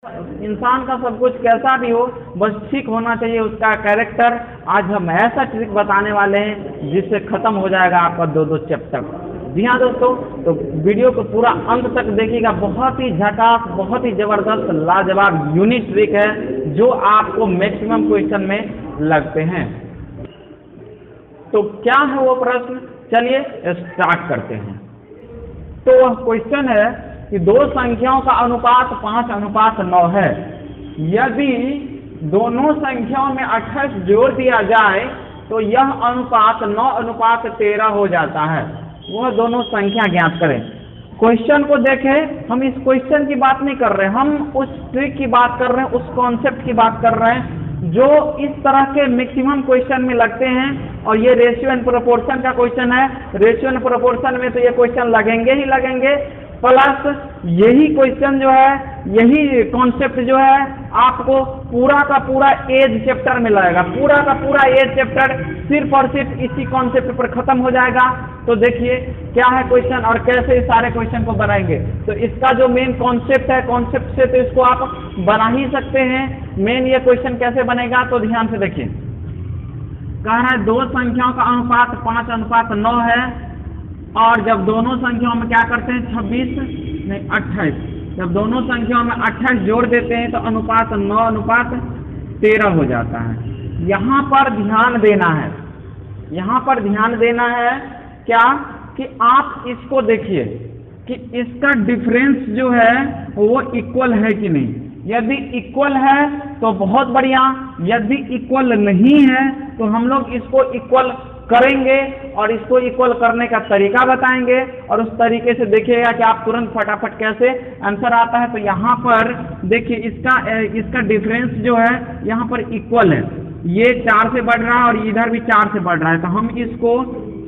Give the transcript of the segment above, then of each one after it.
इंसान का सब कुछ कैसा भी हो, बस ठीक होना चाहिए उसका कैरेक्टर। आज हम ऐसा ट्रिक बताने वाले हैं जिससे खत्म हो जाएगा आपका दो चैप्टर। जी हाँ दोस्तों, तो वीडियो को पूरा अंत तक देखिएगा। बहुत ही झकास, बहुत ही जबरदस्त, लाजवाब यूनिक ट्रिक है जो आपको मैक्सिमम क्वेश्चन में लगते हैं। तो क्या है वो प्रश्न, चलिए स्टार्ट करते हैं। तो वह क्वेश्चन है कि दो संख्याओं का अनुपात 5:9 है। यदि दोनों संख्याओं में 28 जोड़ दिया जाए तो यह अनुपात 9:13 हो जाता है। वह दोनों संख्या ज्ञात करें। क्वेश्चन को देखें, हम इस क्वेश्चन की बात नहीं कर रहे हैं, हम उस ट्रिक की बात कर रहे हैं, उस कॉन्सेप्ट की बात कर रहे हैं जो इस तरह के मैक्सिमम क्वेश्चन में लगते हैं। और ये रेशियो एंड प्रोपोर्शन का क्वेश्चन है। रेशियो एंड प्रोपोर्शन में तो ये क्वेश्चन लगेंगे ही लगेंगे, प्लस यही क्वेश्चन जो है, यही कॉन्सेप्ट जो है आपको पूरा का पूरा एज चैप्टर में लगेगा। पूरा का पूरा एज चैप्टर सिर्फ और सिर्फ इसी कॉन्सेप्ट पर खत्म हो जाएगा। तो देखिए क्या है क्वेश्चन और कैसे इस सारे क्वेश्चन को बनाएंगे। तो इसका जो मेन कॉन्सेप्ट है, कॉन्सेप्ट से तो इसको आप बना ही सकते हैं। मेन ये क्वेश्चन कैसे बनेगा तो ध्यान से देखिए। कह रहा है दो संख्याओं का अनुपात 5:9 है और जब दोनों संख्याओं में क्या करते हैं 28, जब दोनों संख्याओं में 28 जोड़ देते हैं तो अनुपात 9:13 हो जाता है। यहाँ पर ध्यान देना है, यहाँ पर ध्यान देना है क्या कि आप इसको देखिए कि इसका डिफरेंस जो है वो इक्वल है कि नहीं। यदि इक्वल है तो बहुत बढ़िया, यदि इक्वल नहीं है तो हम लोग इसको इक्वल करेंगे और इसको इक्वल करने का तरीका बताएंगे और उस तरीके से देखिएगा कि आप तुरंत फटाफट कैसे आंसर आता है। तो यहाँ पर देखिए इसका डिफरेंस जो है यहाँ पर इक्वल है, ये 4 से बढ़ रहा है और इधर भी 4 से बढ़ रहा है। तो हम इसको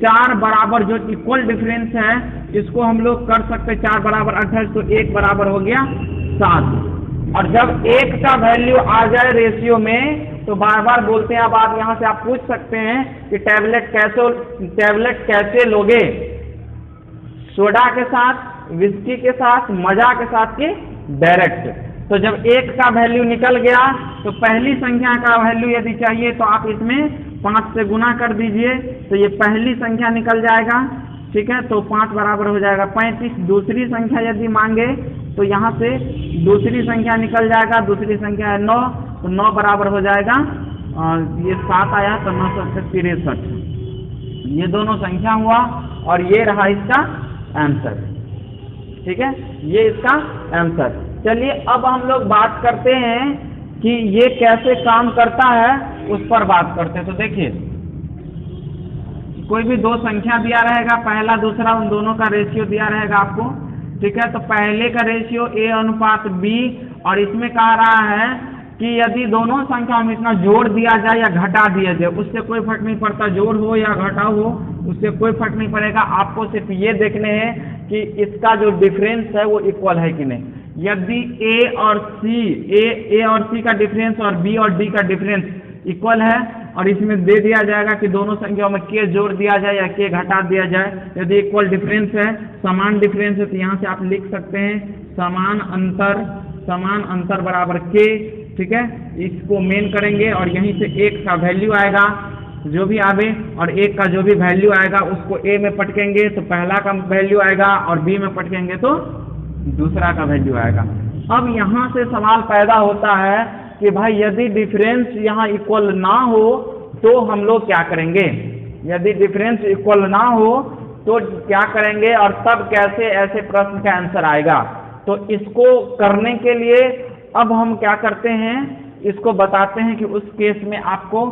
4 बराबर जो इक्वल डिफरेंस है इसको हम लोग कर सकते हैं 4 बराबर 28, तो 1 बराबर हो गया 7। और जब 1 का वैल्यू आ जाए रेशियो में तो बार बार बोलते हैं। अब आप यहाँ से आप पूछ सकते हैं कि टैबलेट कैसे लोगे, सोडा के साथ, विस्की के साथ, मजा के साथ कि डायरेक्ट। तो जब 1 का वैल्यू निकल गया तो पहली संख्या का वैल्यू यदि चाहिए तो आप इसमें 5 से गुना कर दीजिए तो ये पहली संख्या निकल जाएगा, ठीक है। तो 5 बराबर हो जाएगा 35। दूसरी संख्या यदि मांगे तो यहाँ से दूसरी संख्या निकल जाएगा, दूसरी संख्या है 9, तो 9 बराबर हो जाएगा और ये 7 आया तो 9 से 63। ये दोनों संख्या हुआ और ये रहा इसका आंसर, ठीक है, ये इसका आंसर। चलिए अब हम लोग बात करते हैं कि ये कैसे काम करता है, उस पर बात करते हैं। तो देखिए कोई भी दो संख्या दिया रहेगा, पहला दूसरा, उन दोनों का रेशियो दिया रहेगा आपको, ठीक है। तो पहले का रेशियो A:B और इसमें कह रहा है कि यदि दोनों संख्याओं में इतना जोड़ दिया जाए या घटा दिया जाए उससे कोई फर्क नहीं पड़ता, जोड़ हो या घटाव हो उससे कोई फर्क नहीं पड़ेगा। आपको सिर्फ ये देखने हैं कि इसका जो डिफरेंस है वो इक्वल है कि नहीं। यदि A और C का डिफरेंस और B और D का डिफरेंस इक्वल है और इसमें दे दिया जाएगा कि दोनों संख्याओं में K जोड़ दिया जाए या K घटा दिया जाए, यदि इक्वल डिफरेंस है, समान डिफरेंस है, तो यहाँ से आप लिख सकते हैं समान अंतर बराबर K, ठीक है। इसको मेन करेंगे और यहीं से 1 का वैल्यू आएगा जो भी आवे और 1 का जो भी वैल्यू आएगा उसको A में पटकेंगे तो पहला का वैल्यू आएगा और B में पटकेंगे तो दूसरा का वैल्यू आएगा। अब यहाँ से सवाल पैदा होता है कि भाई यदि डिफरेंस यहाँ इक्वल ना हो तो हम लोग क्या करेंगे। यदि डिफरेंस इक्वल ना हो तो क्या करेंगे और तब कैसे ऐसे प्रश्न का आंसर आएगा। तो इसको करने के लिए अब हम क्या करते हैं, इसको बताते हैं कि उस केस में आपको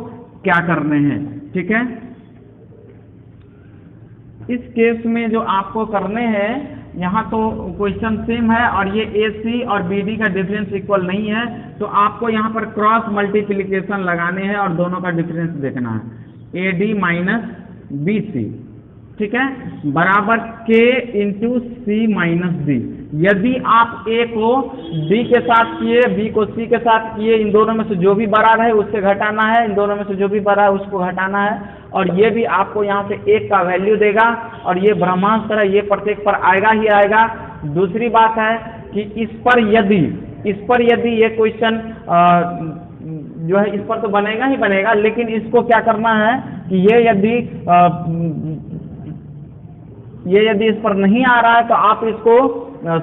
क्या करने हैं, ठीक है। इस केस में जो आपको करने हैं, यहाँ तो क्वेश्चन सेम है और ये AC और BD का डिफरेंस इक्वल नहीं है, तो आपको यहाँ पर क्रॉस मल्टीप्लिकेशन लगाने हैं और दोनों का डिफरेंस देखना है। AD माइनस BC, ठीक है, बराबर K into C minus D। यदि आप A को D के साथ किए, B को C के साथ किए, इन दोनों में से जो भी बड़ा रहे उससे घटाना है, इन दोनों में से जो भी बड़ा है उसको घटाना है। और ये भी आपको यहाँ से 1 का वैल्यू देगा और ये ब्रह्मांड तरह ये प्रत्येक पर आएगा ही आएगा। दूसरी बात है कि इस पर यदि इस पर यदि ये क्वेश्चन जो है इस पर तो बनेगा ही बनेगा, लेकिन इसको क्या करना है कि ये यदि इस पर नहीं आ रहा है तो आप इसको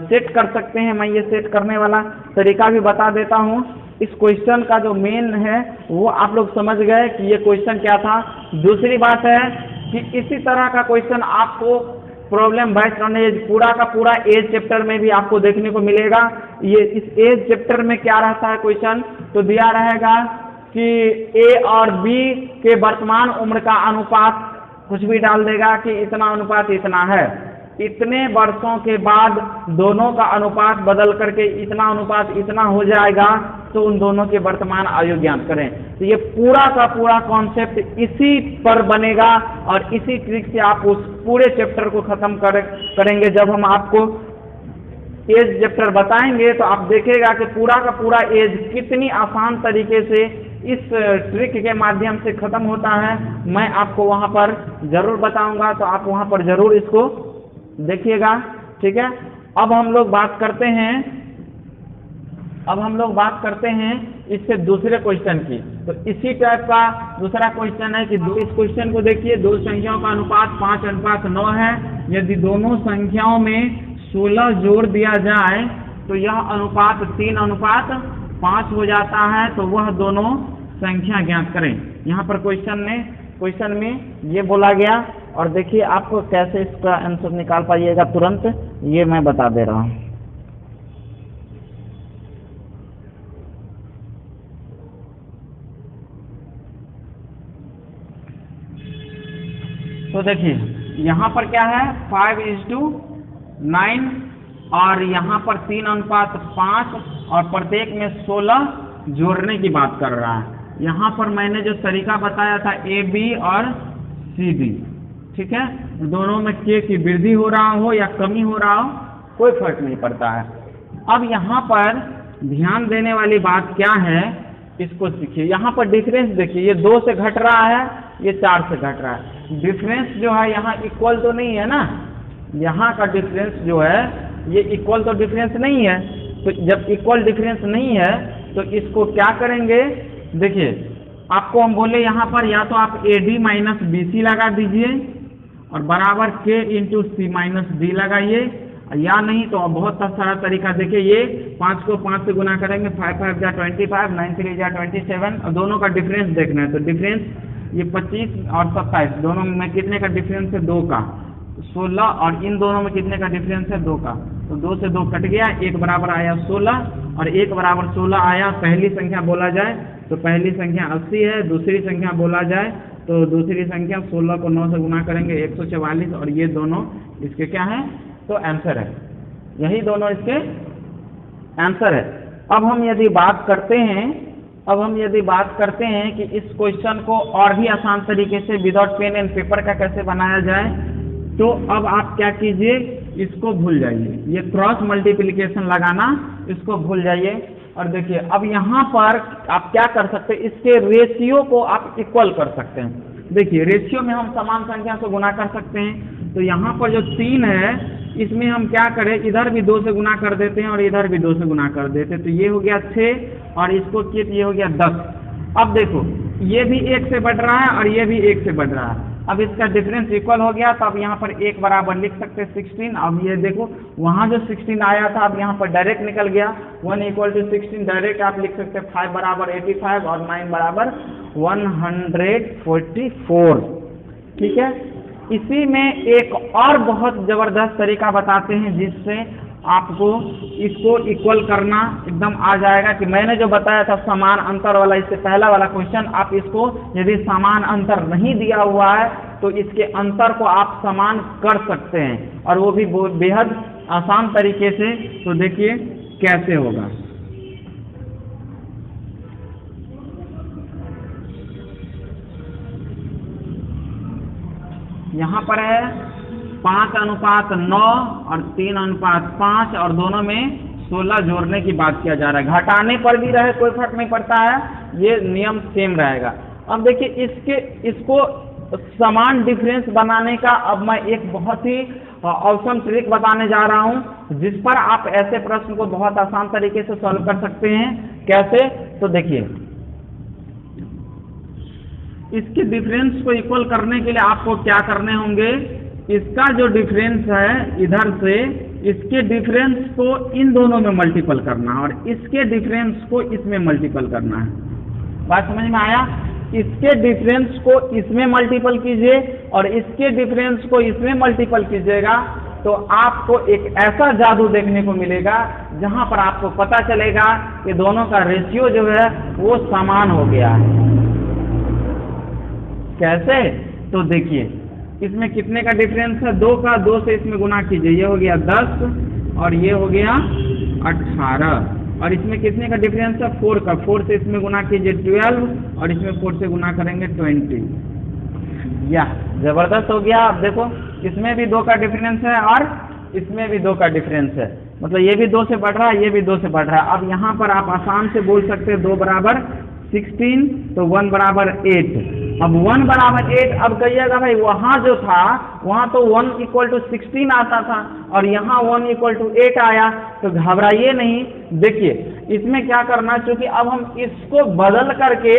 सेट कर सकते हैं। मैं ये सेट करने वाला तरीका भी बता देता हूँ। इस क्वेश्चन का जो मेन है वो आप लोग समझ गए कि ये क्वेश्चन क्या था। दूसरी बात है कि इसी तरह का क्वेश्चन आपको प्रॉब्लम बेस्ड ऑन एज पूरा का पूरा एज चैप्टर में भी आपको देखने को मिलेगा। ये इस एज चैप्टर में क्या रहता है क्वेश्चन, तो दिया रहेगा कि ए और बी के वर्तमान उम्र का अनुपात, कुछ भी डाल देगा कि इतना अनुपात इतना है, इतने वर्षों के बाद दोनों का अनुपात बदल करके इतना अनुपात इतना हो जाएगा, तो उन दोनों के वर्तमान आयु ज्ञात करें। तो ये पूरा का पूरा कॉन्सेप्ट इसी पर बनेगा और इसी ट्रिक से आप उस पूरे चैप्टर को खत्म करेंगे। जब हम आपको एज चैप्टर बताएंगे तो आप देखेगा कि पूरा का पूरा एज कितनी आसान तरीके से इस ट्रिक के माध्यम से खत्म होता है। मैं आपको वहां पर जरूर बताऊंगा, तो आप वहां पर जरूर इसको देखिएगा, ठीक है। अब हम लोग बात करते हैं इससे दूसरे क्वेश्चन की। तो इसी टाइप का दूसरा क्वेश्चन है कि इस क्वेश्चन को देखिए, दो संख्याओं का अनुपात 5:9 है। यदि दोनों संख्याओं में 16 जोड़ दिया जाए तो यह अनुपात 3:5 हो जाता है, तो वह दोनों संख्या ज्ञात करें। यहाँ पर क्वेश्चन में ये बोला गया, और देखिए आपको कैसे इसका आंसर निकाल पाइएगा तुरंत, ये मैं बता दे रहा हूँ। तो देखिए यहाँ पर क्या है 5:9 और यहाँ पर 3:5 और प्रत्येक में 16 जोड़ने की बात कर रहा है। यहाँ पर मैंने जो तरीका बताया था ए बी और सी बी, ठीक है, दोनों में के की वृद्धि हो रहा हो या कमी हो रहा हो कोई फर्क नहीं पड़ता है। अब यहाँ पर ध्यान देने वाली बात क्या है, इसको सीखिए। यहाँ पर डिफरेंस देखिए, ये 2 से घट रहा है, ये 4 से घट रहा है। डिफरेंस जो है यहाँ इक्वल तो नहीं है ना, यहाँ का डिफरेंस जो है ये इक्वल तो डिफरेंस नहीं है। तो जब इक्वल डिफरेंस नहीं है तो इसको क्या करेंगे, देखिए आपको हम बोले यहाँ पर या तो आप AD माइनस BC लगा दीजिए और बराबर K into C minus D लगाइए, या नहीं तो बहुत सारा तरीका देखिए। ये 5 को 5 से गुना करेंगे, 5×5 = 25, 9×3 = 27, और दोनों का डिफरेंस देखना है। तो डिफरेंस ये 25 और 27 दोनों में कितने का डिफरेंस है, 2 का, 16, और इन दोनों में कितने का डिफरेंस है, 2 का। तो 2 से 2 कट गया, 1 बराबर आया 16 और 1 बराबर 16 आया। पहली संख्या बोला जाए तो पहली संख्या 80 है, दूसरी संख्या बोला जाए तो दूसरी संख्या 16 को 9 से गुना करेंगे 144, और ये दोनों इसके क्या है, तो आंसर है, यही दोनों इसके आंसर है। अब हम यदि बात करते हैं कि इस क्वेश्चन को और भी आसान तरीके से विदाउट पेन एंड पेपर का कैसे बनाया जाए, तो अब आप क्या कीजिए, इसको भूल जाइए, ये क्रॉस मल्टीप्लिकेशन लगाना इसको भूल जाइए। और देखिए अब यहाँ पर आप क्या कर सकते हैं, इसके रेशियो को आप इक्वल कर सकते हैं। देखिए रेशियो में हम समान संख्या से गुना कर सकते हैं। तो यहाँ पर जो 3 है इसमें हम क्या करें, इधर भी 2 से गुना कर देते हैं और इधर भी 2 से गुना कर देते हैं। तो ये हो गया 6 और इसको किए तो ये हो गया 10। अब देखो ये भी 1 से बढ़ रहा है और ये भी 1 से बढ़ रहा है। अब इसका डिफरेंस इक्वल हो गया, तो अब यहाँ पर 1 बराबर लिख सकते हैं 16। अब ये देखो वहाँ जो 16 आया था अब यहाँ पर डायरेक्ट निकल गया, 1 = 16 डायरेक्ट आप लिख सकते हैं। 5 बराबर 85 और 9 बराबर 144, ठीक है। इसी में एक और बहुत जबरदस्त तरीका बताते हैं जिससे आपको इसको इक्वल करना एकदम आ जाएगा। कि मैंने जो बताया था समान अंतर वाला, इससे पहला वाला क्वेश्चन, आप इसको यदि समान अंतर नहीं दिया हुआ है तो इसके अंतर को आप समान कर सकते हैं, और वो भी बेहद आसान तरीके से। तो देखिए कैसे होगा। यहाँ पर है 5:9 और 3:5 और दोनों में 16 जोड़ने की बात किया जा रहा है। घटाने पर भी रहे कोई फर्क नहीं पड़ता है, ये नियम सेम रहेगा। अब देखिए इसको समान डिफरेंस बनाने का अब मैं एक बहुत ही ऑप्शन ट्रिक बताने जा रहा हूं जिस पर आप ऐसे प्रश्न को बहुत आसान तरीके से सॉल्व कर सकते हैं। कैसे? तो देखिए, इसके डिफरेंस को इक्वल करने के लिए आपको क्या करने होंगे, इसका जो डिफरेंस है इधर से इसके डिफरेंस को इन दोनों में मल्टीपल करना है और इसके डिफरेंस को इसमें मल्टीपल करना है। बात समझ में आया? इसके डिफरेंस को इसमें मल्टीपल कीजिए और इसके डिफरेंस को इसमें मल्टीपल कीजिएगा तो आपको एक ऐसा जादू देखने को मिलेगा जहां पर आपको पता चलेगा कि दोनों का रेशियो जो है वो समान हो गया है। कैसे? तो देखिए, इसमें कितने का डिफरेंस है? 2 का, 2 से इसमें गुना कीजिए, ये हो गया 10 और ये हो गया 18। और इसमें कितने का डिफरेंस है? 4 का, 4 से इसमें गुना कीजिए 12 और इसमें 4 से गुना करेंगे 20। या जबरदस्त हो गया। अब देखो, इसमें भी 2 का डिफरेंस है और इसमें भी 2 का डिफरेंस है, मतलब ये भी 2 से बढ़ रहा है, ये भी 2 से बढ़ रहा है। अब यहाँ पर आप आसान से बोल सकते हैं 2 बराबर 16 तो 1 बराबर 8। अब 1 बराबर 8, अब कहिएगा भाई वहां जो था वहां तो 1 इक्वल टू 16 आता था और यहाँ 1 इक्वल टू 8 आया, तो घबराइए नहीं। देखिए, इसमें क्या करना, क्योंकि अब हम इसको बदल करके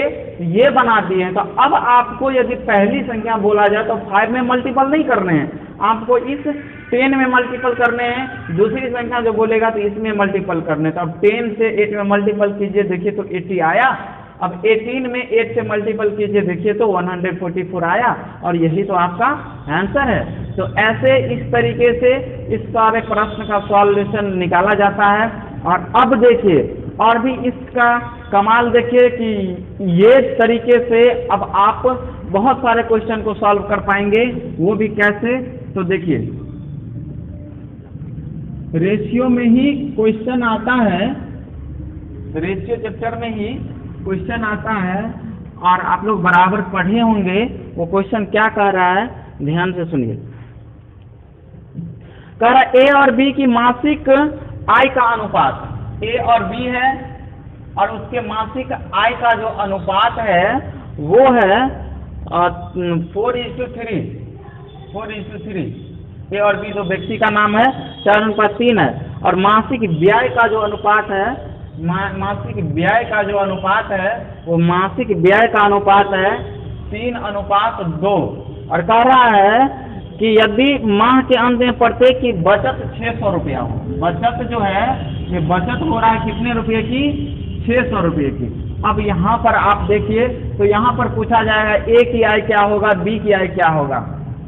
ये बना दिए हैं, तो अब आपको यदि पहली संख्या बोला जाए तो 5 में मल्टीपल नहीं करने हैं, आपको इस 10 में मल्टीपल करने हैं। दूसरी संख्या जो बोलेगा तो इसमें मल्टीपल करने, तो अब 10 से 8 में मल्टीपल कीजिए, देखिए तो 80 आया। अब 18 में 8 से मल्टीपल कीजिए, देखिए तो 144 आया और यही तो आपका आंसर है। तो ऐसे इस तरीके से इस सारे प्रश्न का सॉल्यूशन निकाला जाता है। और अब देखिए, और भी इसका कमाल देखिए कि ये तरीके से अब आप बहुत सारे क्वेश्चन को सॉल्व कर पाएंगे। वो भी कैसे? तो देखिए, रेशियो में ही क्वेश्चन आता है, रेशियो चैप्टर में ही क्वेश्चन आता है और आप लोग बराबर पढ़े होंगे। वो क्वेश्चन क्या कह रहा है, ध्यान से सुनिए। कह रहा है ए और बी की मासिक आय का अनुपात, ए और बी है और उसके मासिक आय का जो अनुपात है वो है 4:3। 4:3। ए और बी जो व्यक्ति का नाम है 4:3 है और मासिक व्यय का जो अनुपात है, मासिक व्यय का जो अनुपात है वो मासिक व्यय का अनुपात है 3:2। और कह रहा है कि यदि माह के अंत में प्रत्येक की बचत 600 रुपया हो, बचत जो है ये बचत हो रहा है कितने रुपये की? 600 रुपये की। अब यहाँ पर आप देखिए, तो यहाँ पर पूछा जाएगा ए की आय क्या होगा, बी की आय क्या होगा।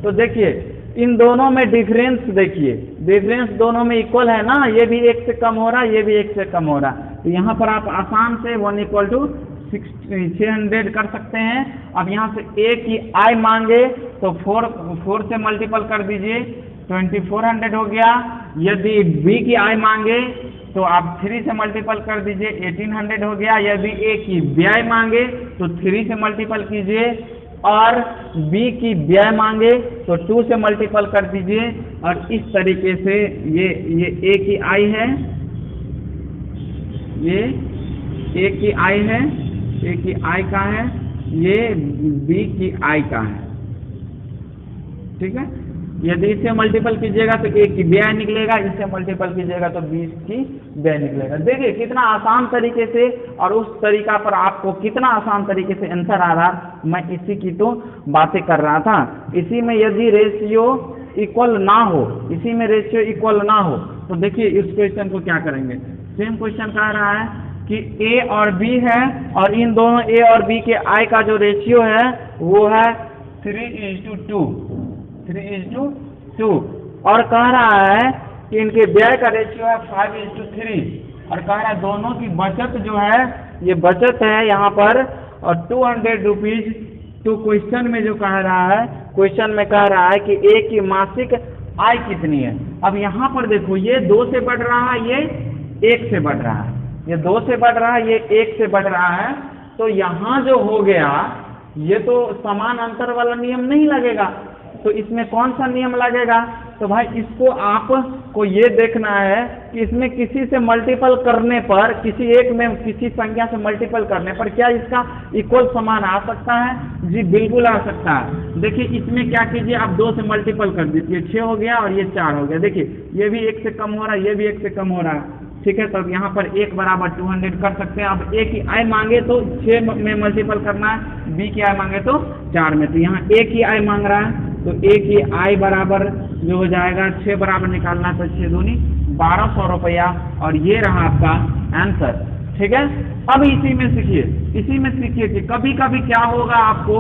तो देखिए, इन दोनों में डिफरेंस देखिए, डिफरेंस दोनों में इक्वल है ना, ये भी 1 से कम हो रहा है, ये भी 1 से कम हो रहा है। तो यहाँ पर आप आसान से 1 इक्वल टू 600 कर सकते हैं। अब यहाँ से ए की आय मांगे तो 4 से मल्टीपल कर दीजिए, 2400 हो गया। यदि बी की आय मांगे तो आप 3 से मल्टीपल कर दीजिए, 1800 हो गया। यदि ए की व्यय मांगे तो 3 से मल्टीपल कीजिए और बी की व्यय मांगे तो 2 से मल्टीपल कर दीजिए। और इस तरीके से ये ए की आय है, ये ए की आय है, ए की आय का है, ये बी की आय का है। ठीक है, यदि इससे मल्टीपल कीजिएगा तो ए की व्यय निकलेगा, इससे मल्टीपल कीजिएगा तो बी की व्यय निकलेगा। देखिए कितना आसान तरीके से, और उस तरीका पर आपको कितना आसान तरीके से आंसर आ रहा, मैं इसी की तो बातें कर रहा था। इसी में यदि रेशियो इक्वल ना हो, इसी में रेशियो इक्वल ना हो तो देखिए इस क्वेश्चन को क्या करेंगे। सेम क्वेश्चन कह रहा है कि ए और बी है और इन दोनों ए और बी के आय का जो रेशियो है वो है 3:2। और कह रहा है कि इनके व्यय का रेशियो है 5:3 और कह रहा है दोनों की बचत जो है, ये बचत है यहाँ पर और 200 रुपीज। तो क्वेश्चन में जो कह रहा है, क्वेश्चन में कह रहा है कि ए की मासिक आय कितनी है। अब यहाँ पर देखो, ये 2 से बढ़ रहा है, ये 1 से बढ़ रहा है, ये 2 से बढ़ रहा है, ये 1 से बढ़ रहा है। तो यहाँ जो हो गया, ये तो समान अंतर वाला नियम नहीं लगेगा, तो इसमें कौन सा नियम लगेगा? तो भाई इसको आपको ये देखना है कि इसमें किसी से मल्टीपल करने पर, किसी एक में किसी संख्या से मल्टीपल करने पर क्या इसका इक्वल समान आ सकता है? जी बिल्कुल आ सकता है। देखिए इसमें क्या कीजिए, आप 2 से मल्टीपल कर दीजिए, 6 हो गया और ये 4 हो गया। देखिए ये भी 1 से कम हो रहा है, ये भी 1 से कम हो रहा है, ठीक है। तो अब यहाँ पर 1 बराबर 200 कर सकते हैं। अब ए की आई मांगे तो 6 में मल्टीपल करना है, बी की आई मांगे तो 4 में। तो यहाँ ए की आई मांग रहा है, तो ए की आई बराबर जो हो जाएगा 6 बराबर निकालना है, तो 6 दूनी 1200 रुपया, और ये रहा आपका आंसर, ठीक है। अब इसी में सीखिए कि कभी कभी क्या होगा, आपको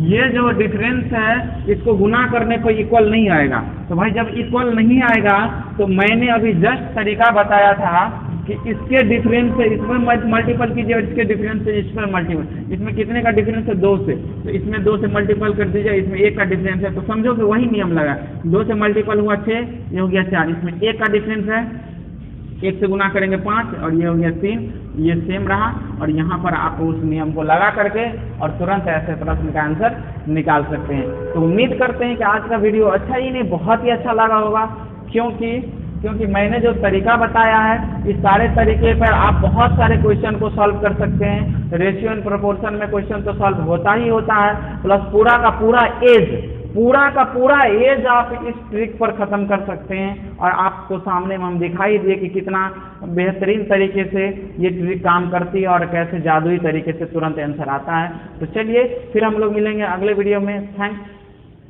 ये जो डिफरेंस है इसको गुना करने को इक्वल नहीं आएगा। तो भाई जब इक्वल नहीं आएगा तो मैंने अभी जस्ट तरीका बताया था कि इसके डिफरेंस से इसमें मल्टीपल कीजिए और इसके डिफरेंस से इस पर मल्टीपल। इसमें कितने का डिफरेंस है? 2 से, तो इसमें 2 से मल्टीपल कर दीजिए, इसमें 1 का डिफरेंस है, तो समझो कि वही नियम लगा। 2 से मल्टीपल हुआ 6, ये हो गया 4, इसमें 1 का डिफरेंस है, 1 से गुना करेंगे 5 और ये हो गया 3, ये सेम रहा। और यहाँ पर आप उस नियम को लगा करके और तुरंत ऐसे प्रश्न का आंसर निकाल सकते हैं। तो उम्मीद करते हैं कि आज का वीडियो अच्छा ही नहीं बहुत ही अच्छा लगा होगा, क्योंकि मैंने जो तरीका बताया है इस सारे तरीके पर आप बहुत सारे क्वेश्चन को सॉल्व कर सकते हैं। रेशियो एंड प्रोपोर्शन में क्वेश्चन तो सॉल्व होता ही होता है, प्लस पूरा का पूरा एज आप इस ट्रिक पर ख़त्म कर सकते हैं। और आपको सामने में हम दिखाई दिए कि कितना बेहतरीन तरीके से ये ट्रिक काम करती है और कैसे जादुई तरीके से तुरंत आंसर आता है। तो चलिए फिर हम लोग मिलेंगे अगले वीडियो में। Thanks,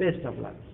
best of luck.